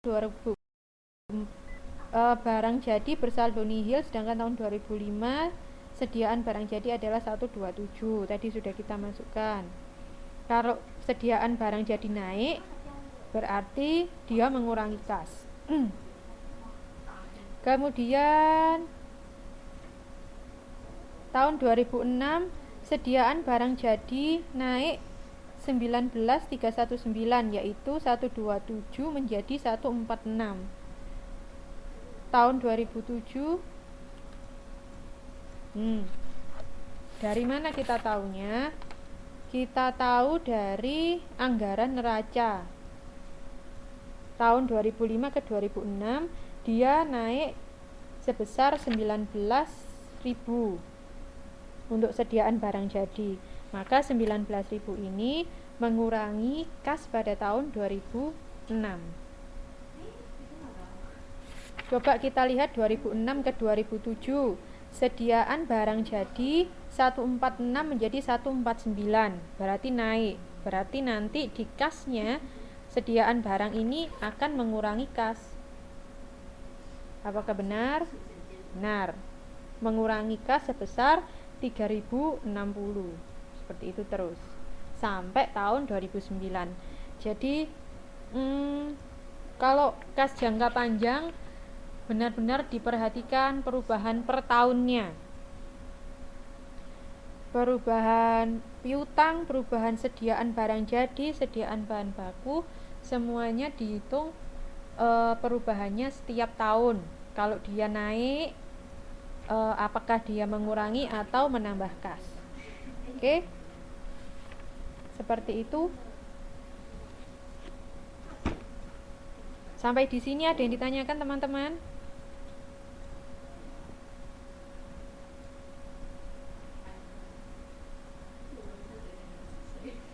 2000 barang jadi bersaldo nihil, sedangkan tahun 2005 sediaan barang jadi adalah 127. Tadi sudah kita masukkan. Kalau sediaan barang jadi naik, berarti dia mengurangi kas. Kemudian tahun 2006 sediaan barang jadi naik 19.319, yaitu 127 menjadi 146. Tahun 2007 dari mana kita tahunya? Kita tahu dari anggaran neraca. Tahun 2005 ke 2006 dia naik sebesar 19.000 untuk sediaan barang jadi. Maka 19.000 ini mengurangi kas pada tahun 2006. Coba kita lihat 2006 ke 2007. Sediaan barang jadi 146 menjadi 149, berarti naik. Berarti nanti di kasnya sediaan barang ini akan mengurangi kas. Apakah benar? Benar. Mengurangi kas sebesar 3060. Seperti itu terus sampai tahun 2009. Jadi kalau kas jangka panjang benar-benar diperhatikan perubahan per tahunnya, perubahan piutang, perubahan sediaan barang jadi, sediaan bahan baku, semuanya dihitung perubahannya setiap tahun. Kalau dia naik, apakah dia mengurangi atau menambah kas. Oke, seperti itu. Sampai di sini ada yang ditanyakan teman-teman?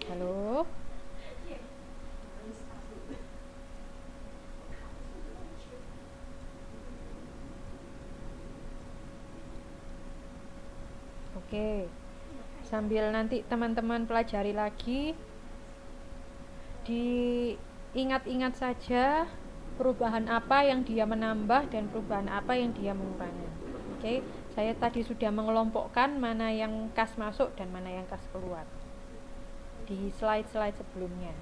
Halo? Oke. Sambil nanti teman-teman pelajari lagi, diingat-ingat saja perubahan apa yang dia menambah dan perubahan apa yang dia mengurangi. Oke, saya tadi sudah mengelompokkan mana yang kas masuk dan mana yang kas keluar di slide-slide sebelumnya.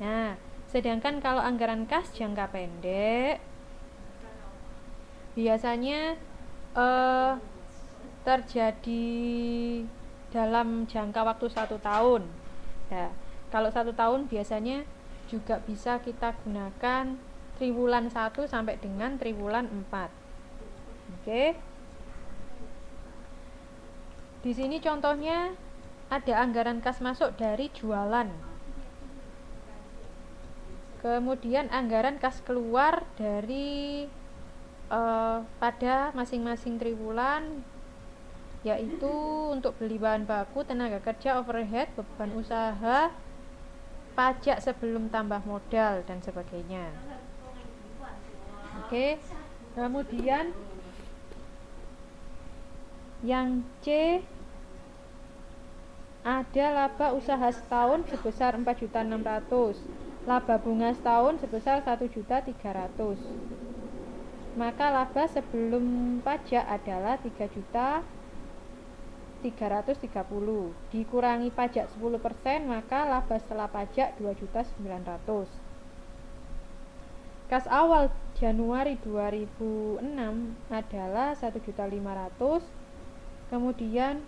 Nah, sedangkan kalau anggaran kas jangka pendek biasanya terjadi dalam jangka waktu 1 tahun. Nah, kalau 1 tahun biasanya juga bisa kita gunakan triwulan 1 sampai dengan triwulan 4. Oke. Di sini contohnya ada anggaran kas masuk dari jualan. Kemudian anggaran kas keluar dari pada masing-masing triwulan, yaitu untuk beli bahan baku, tenaga kerja, overhead, beban usaha, pajak sebelum tambah modal, dan sebagainya. Oke. Kemudian yang C ada laba usaha setahun sebesar 4.600.000, laba bunga setahun sebesar 1.300.000. Maka laba sebelum pajak adalah 3.330.000, dikurangi pajak 10%, maka laba setelah pajak 2.900.000. Kas awal Januari 2006 adalah 1.500.000. Kemudian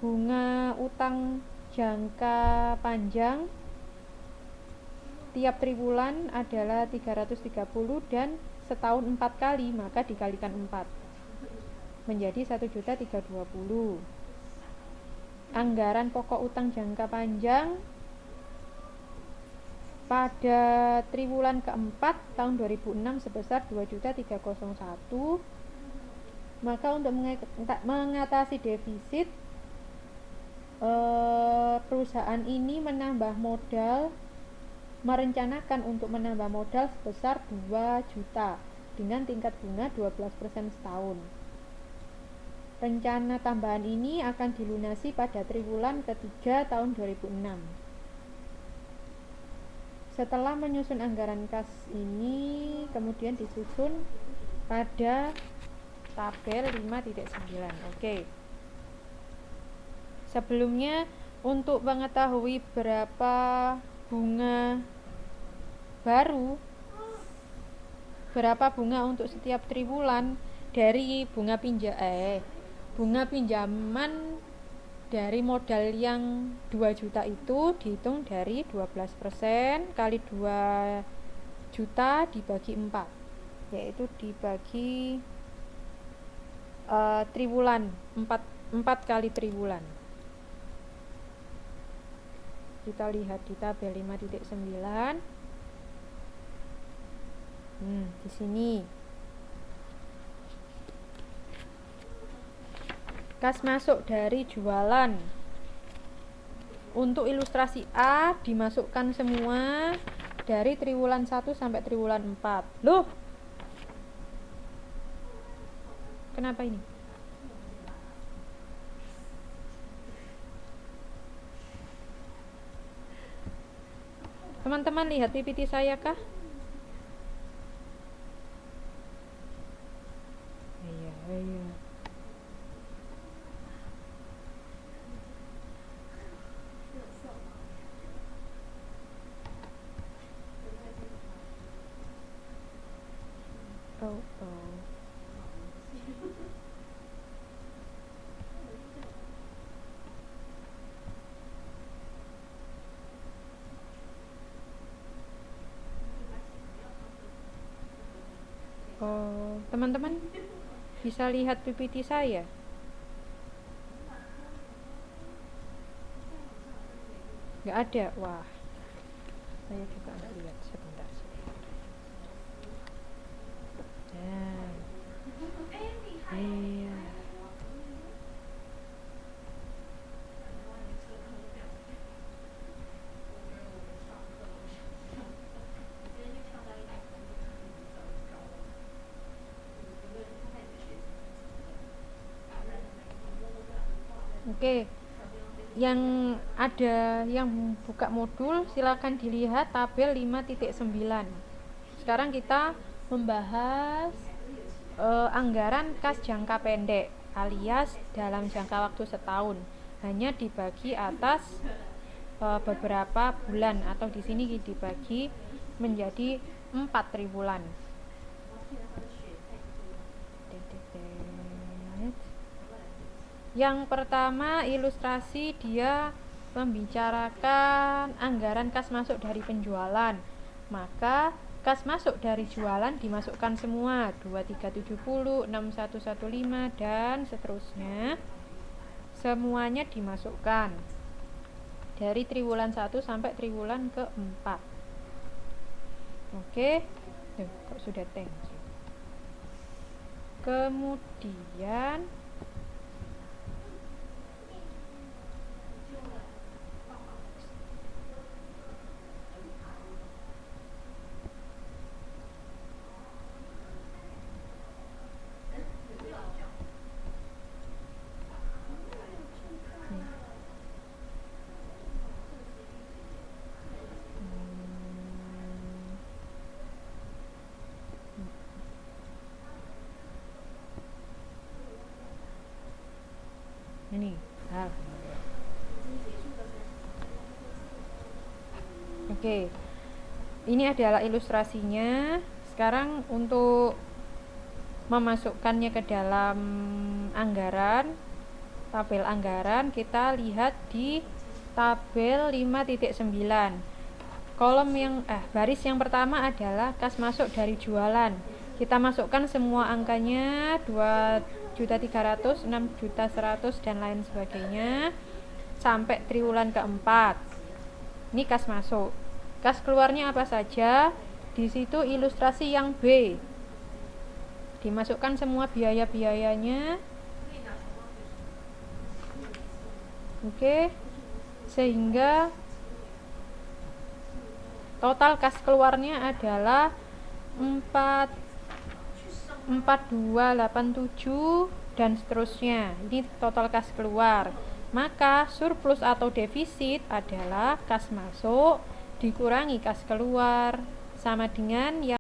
bunga utang jangka panjang tiap triwulan adalah 330 dan setahun 4 kali, maka dikalikan 4 menjadi 1.320.000. Anggaran pokok utang jangka panjang pada triwulan keempat tahun 2006 sebesar 2.301. Maka untuk mengatasi defisit, perusahaan ini merencanakan untuk menambah modal sebesar 2 juta dengan tingkat bunga 12% setahun. Rencana tambahan ini akan dilunasi pada triwulan ketiga tahun 2006. Setelah menyusun anggaran kas ini, kemudian disusun pada tabel 5.9. Oke. Sebelumnya, untuk mengetahui berapa bunga baru, berapa bunga untuk setiap triwulan dari bunga pinjaman dari modal yang 2 juta itu dihitung dari 12% kali 2 juta dibagi 4, yaitu dibagi triwulan, 4 kali triwulan. Kita lihat di tabel 5.9. Di sini kas masuk dari jualan. Untuk ilustrasi A dimasukkan semua dari triwulan 1 sampai triwulan 4. Loh, kenapa ini? Teman-teman lihat PPT saya kah? Iya. Oh. Teman-teman bisa lihat PPT saya? Nggak ada. Wah, saya juga nggak lihat. Sebentar. Iya. Oke. Yang ada yang buka modul silakan dilihat tabel 5.9. Sekarang kita membahas anggaran kas jangka pendek alias dalam jangka waktu setahun, hanya dibagi atas beberapa bulan, atau di sini dibagi menjadi 4 triwulan. Yang pertama, ilustrasi dia membicarakan anggaran kas masuk dari penjualan. Maka kas masuk dari jualan dimasukkan semua, 2370, 6115 dan seterusnya. Semuanya dimasukkan dari triwulan 1 sampai triwulan keempat. Oke. Kok sudah thank you. Kemudian ini Oke. Ini adalah ilustrasinya. Sekarang untuk memasukkannya ke dalam anggaran, tabel anggaran, kita lihat di tabel 5.9. Kolom yang baris yang pertama adalah kas masuk dari jualan. Kita masukkan semua angkanya, 2.300, 6.100 dan lain sebagainya sampai triwulan keempat. Ini kas masuk. Kas keluarnya apa saja? Di situ ilustrasi yang B. Dimasukkan semua biaya-biayanya. Oke. Sehingga total kas keluarnya adalah 4287 dan seterusnya. Ini total kas keluar. Maka surplus atau defisit adalah kas masuk dikurangi kas keluar sama dengan yang